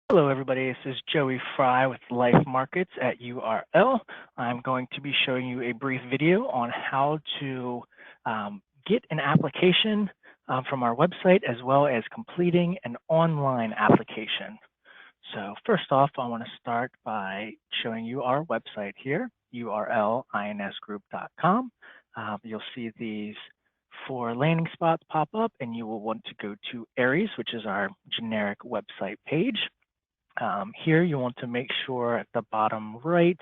Hello, everybody. This is Joey Fry with Life Markets at URL. I'm going to be showing you a brief video on how to get an application from our website as well as completing an online application. So first off, I want to start by showing you our website here, urlinsgroup.com. You'll see these four landing spots pop up, and you will want to go to Aries, which is our generic website page. Here you want to make sure at the bottom right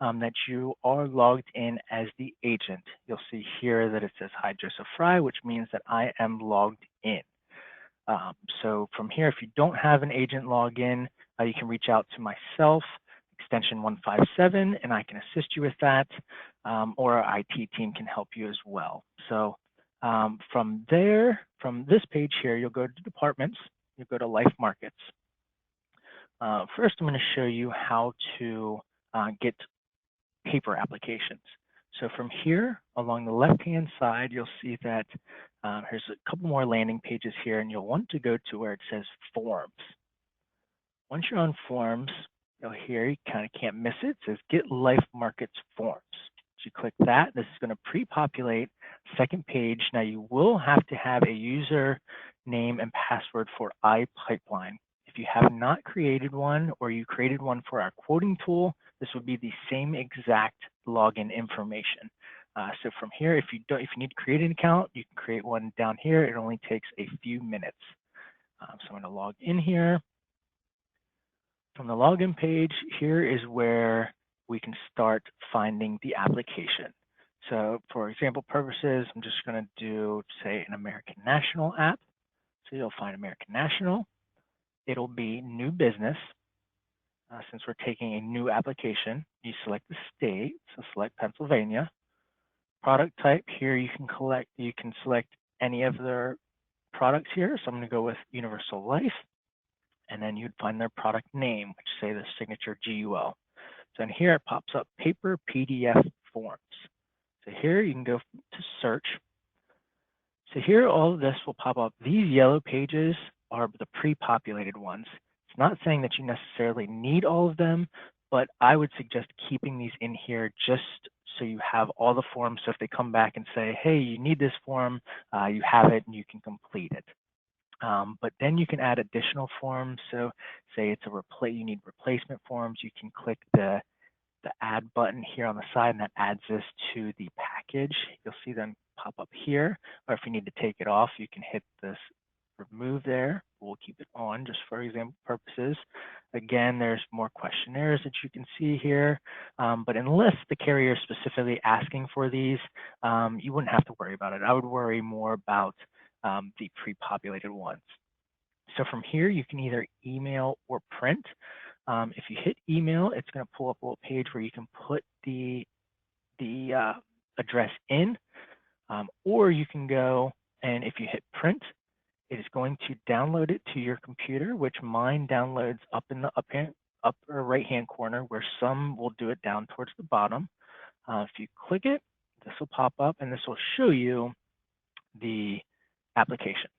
that you are logged in as the agent. You'll see here that it says, "Hi, Joseph Fry," which means that I am logged in. So from here, if you don't have an agent login, you can reach out to myself, extension 157, and I can assist you with that, or our IT team can help you as well. So from there, from this page here, you'll go to departments, you'll go to Life Markets. First, I'm going to show you how to get paper applications. So from here, along the left-hand side, you'll see that there's a couple more landing pages here, and you'll want to go to where it says Forms. Once you're on Forms, you'll hear, you kind of can't miss it, it says Get Life Markets Forms. So you click that, this is going to pre-populate second page. Now you will have to have a user name and password for iPipeline. If you have not created one or you created one for our quoting tool, this would be the same exact login information. So from here, if you need to create an account, you can create one down here. It only takes a few minutes. So I'm going to log in here. From the login page, here is where we can start finding the application. So for example purposes, I'm just going to do, say, an American National app. So you'll find American National. It'll be new business. Since we're taking a new application, you select the state, so select Pennsylvania. Product type, here you can select any of their products here. So I'm going to go with Universal Life, and then you'd find their product name, which say the signature GUL. So in here it pops up paper PDF forms. So here you can go to search. So here all of this will pop up. These yellow pages are the pre-populated ones. It's not saying that you necessarily need all of them, but I would suggest keeping these in here just so you have all the forms. So if they come back and say, hey, you need this form, you have it and you can complete it. But then you can add additional forms. So say it's you need replacement forms, you can click the add button here on the side, and that adds this to the package. You'll see them pop up here, or if you need to take it off, you can hit this remove there. We'll keep it on just for example purposes. Again, there's more questionnaires that you can see here, but unless the carrier is specifically asking for these, you wouldn't have to worry about it. I would worry more about the pre-populated ones. So from here, you can either email or print. If you hit email, it's going to pull up a little page where you can put the address in, or you can go and if you hit print, it is going to download it to your computer, which mine downloads up in the upper right-hand corner, where some will do it down towards the bottom. If you click it, this will pop up, and this will show you the application.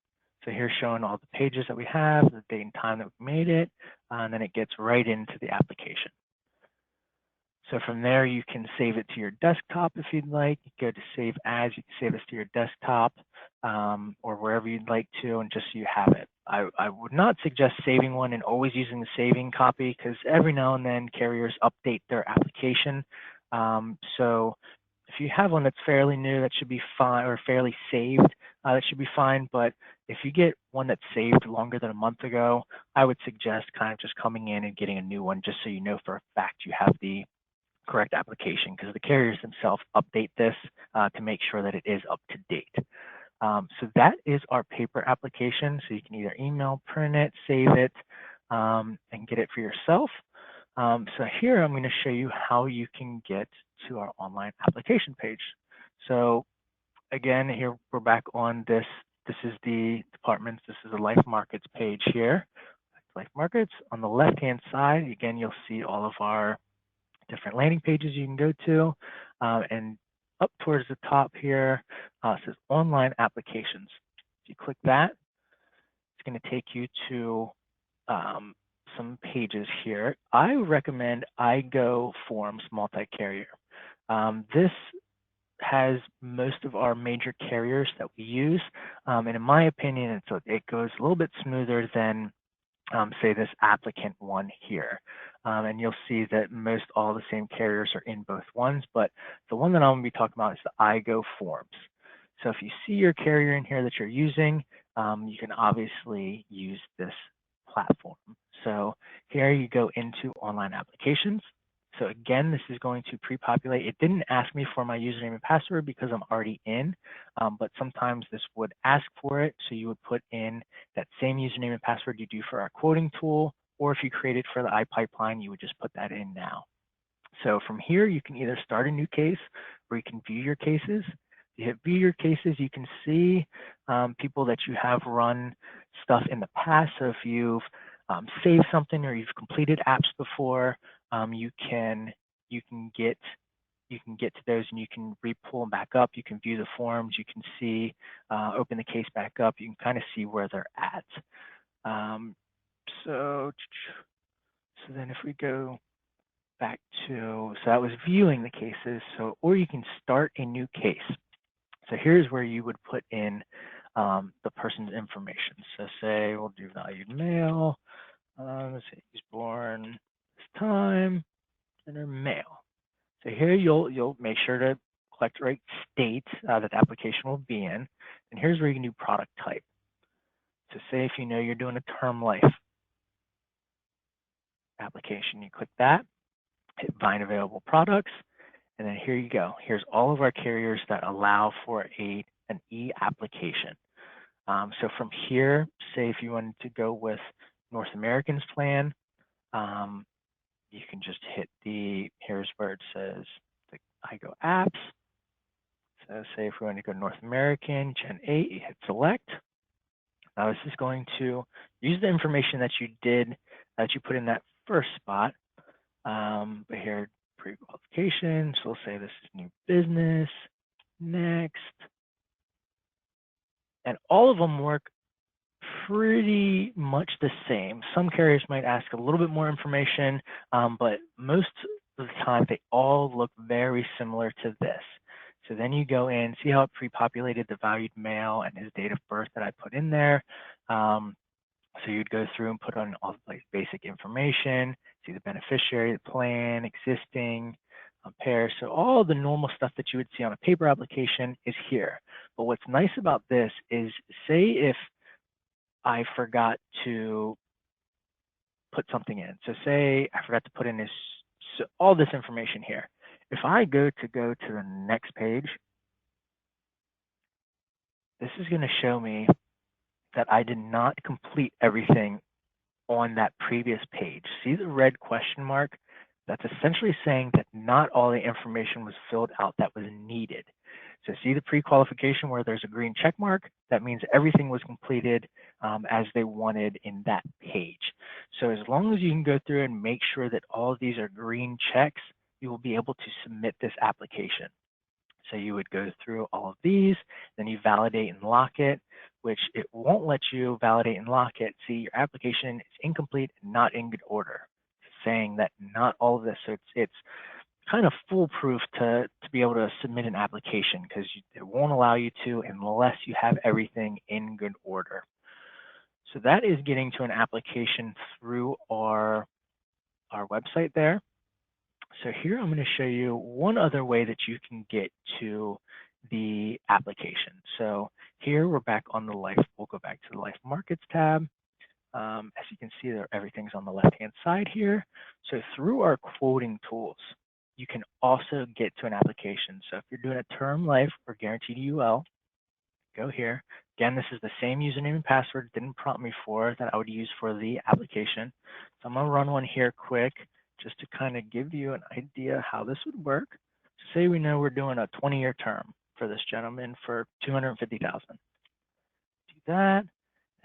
So here's showing all the pages that we have, the date and time that we made it, and then it gets right into the application. So from there, you can save it to your desktop if you'd like. You go to save as, you can save this to your desktop or wherever you'd like to, and just so you have it. I would not suggest saving one and always using the saving copy, because every now and then carriers update their application. So if you have one that's fairly new, that should be fine, or fairly saved, that should be fine. But if you get one that's saved longer than a month ago, I would suggest kind of just coming in and getting a new one, just so you know for a fact you have the correct application, because the carriers themselves update this to make sure that it is up to date. So that is our paper application. So you can either email, print it, save it, and get it for yourself. So here I'm going to show you how you can get to our online application page. So again, here we're back on this. This is the departments. This is the Life Markets page here. Life Markets. On the left-hand side, again, you'll see all of our different landing pages you can go to, and up towards the top here it says online applications. If you click that, it's going to take you to some pages here. I recommend iGo Forms Multi-Carrier. This has most of our major carriers that we use, and in my opinion, it goes a little bit smoother than say this applicant one here. And you'll see that most all the same carriers are in both ones, but the one that I'm going to be talking about is the iGo Forms. So if you see your carrier in here that you're using, you can obviously use this platform. So here you go into online applications. So again, this is going to pre-populate. It didn't ask me for my username and password because I'm already in, but sometimes this would ask for it. So you would put in that same username and password you do for our quoting tool, or if you create it for the iPipeline, you would just put that in now. So from here, you can either start a new case or you can view your cases. If you hit view your cases, you can see people that you have run stuff in the past. So if you've saved something or you've completed apps before, you can get to those and you can re-pull them back up. You can view the forms. You can see, open the case back up. You can kind of see where they're at. So then if we go back to, so that was viewing the cases. So, or you can start a new case. So here's where you would put in the person's information. So say we'll do valued male. Let's say he's born this time, gender male. So here you'll make sure to collect the right state that the application will be in. And here's where you can do product type. So say if you know you're doing a term life application, you click that, hit find available products, and then here you go. Here's all of our carriers that allow for an e-application. So from here, say if you wanted to go with North American's plan, you can just hit here's where it says the iGo apps. So say if we want to go North American, Gen 8, you hit select. Now this is going to use the information that you did, that you put in that first spot. But here, pre-qualification, so we'll say this is new business, next. And all of them work pretty much the same. Some carriers might ask a little bit more information, but most of the time they all look very similar to this. So then you go in, see how it pre-populated the valued male and his date of birth that I put in there. So you'd go through and put on all the basic information, see the beneficiary, the plan, existing, pair. So all the normal stuff that you would see on a paper application is here. But what's nice about this is, say if I forgot to put something in. So say I forgot to put in all this information here. If I go to the next page, this is going to show me that I did not complete everything on that previous page. See the red question mark? That's essentially saying that not all the information was filled out that was needed. So see the pre-qualification where there's a green check mark? That means everything was completed as they wanted in that page. So as long as you can go through and make sure that all of these are green checks, you will be able to submit this application. So you would go through all of these, then you validate and lock it, which it won't let you validate and lock it. See, your application is incomplete and not in good order, saying that not all of this. So it's kind of foolproof to be able to submit an application, because it won't allow you to unless you have everything in good order. So that is getting to an application through our website there. So here I'm going to show you one other way that you can get to the application. So here we're back on the life. We'll go back to the life markets tab. As you can see there, everything's on the left-hand side here. So through our quoting tools, you can also get to an application. So if you're doing a term life or guaranteed UL, go here. Again, this is the same username and password it didn't prompt me for that I would use for the application. So I'm going to run one here quick just to kind of give you an idea how this would work. So say we know we're doing a 20-year term for this gentleman for $250,000. Do that.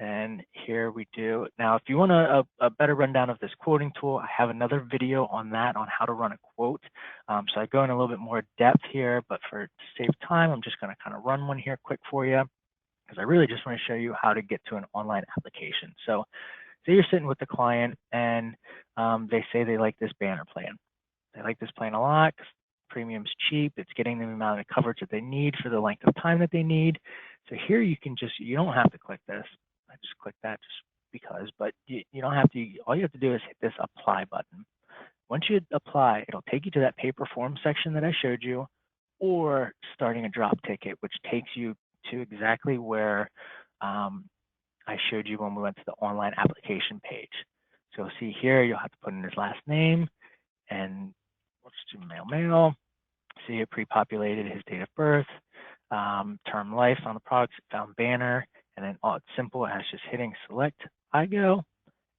And here we do. Now, if you want a better rundown of this quoting tool, I have another video on that, on how to run a quote. So I go in a little bit more depth here, but to save time, I'm just going to kind of run one here quick for you, because I really just want to show you how to get to an online application. So say you're sitting with the client and they say they like this banner plan. They like this plan a lot because premium's cheap. It's getting them the amount of coverage that they need for the length of time that they need. So here you can just, you don't have to click this. I just click that just because, but you don't have to, all you have to do is hit this apply button. Once you apply, it'll take you to that paper form section that I showed you, or starting a drop ticket, which takes you to exactly where I showed you when we went to the online application page. So you'll see here, you'll have to put in his last name, and let's do male. See it pre-populated, his date of birth, term life on the products, found banner, and then all it's simple as just hitting select I go.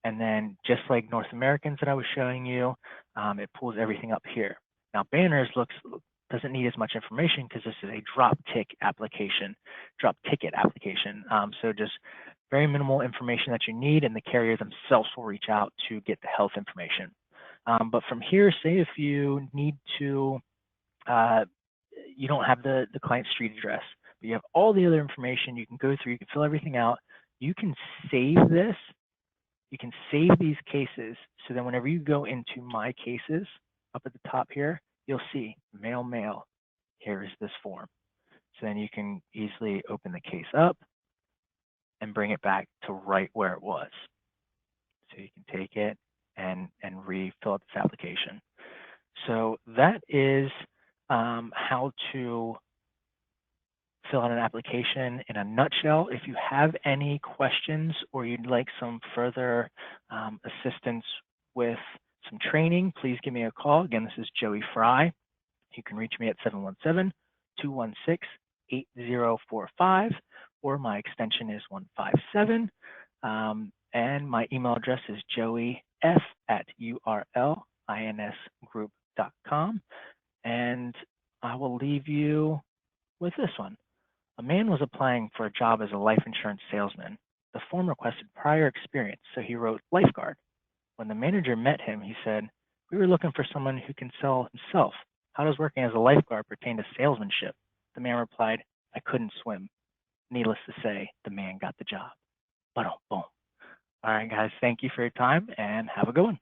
And then just like North Americans that I was showing you, it pulls everything up here. Now banners doesn't need as much information because this is a drop ticket application. So just very minimal information that you need, and the carrier themselves will reach out to get the health information. But from here, say if you need to, you don't have the client street address, but you have all the other information, you can go through, you can fill everything out. You can save this. You can save these cases, so then whenever you go into My Cases, up at the top here, you'll see male. Here is this form. So then you can easily open the case up and bring it back to right where it was. So you can take it and refill out this application. So that is how to fill out an application in a nutshell. If you have any questions or you'd like some further assistance with some training, please give me a call. Again, this is Joey Fry. You can reach me at 717-216-8045, or my extension is 157. And my email address is joeyf@urlinsgroup.com. And I will leave you with this one. A man was applying for a job as a life insurance salesman. The form requested prior experience, so he wrote lifeguard. When the manager met him, he said, "We were looking for someone who can sell himself. How does working as a lifeguard pertain to salesmanship?" The man replied, "I couldn't swim." Needless to say, the man got the job. Boom. All right, guys, thank you for your time and have a good one.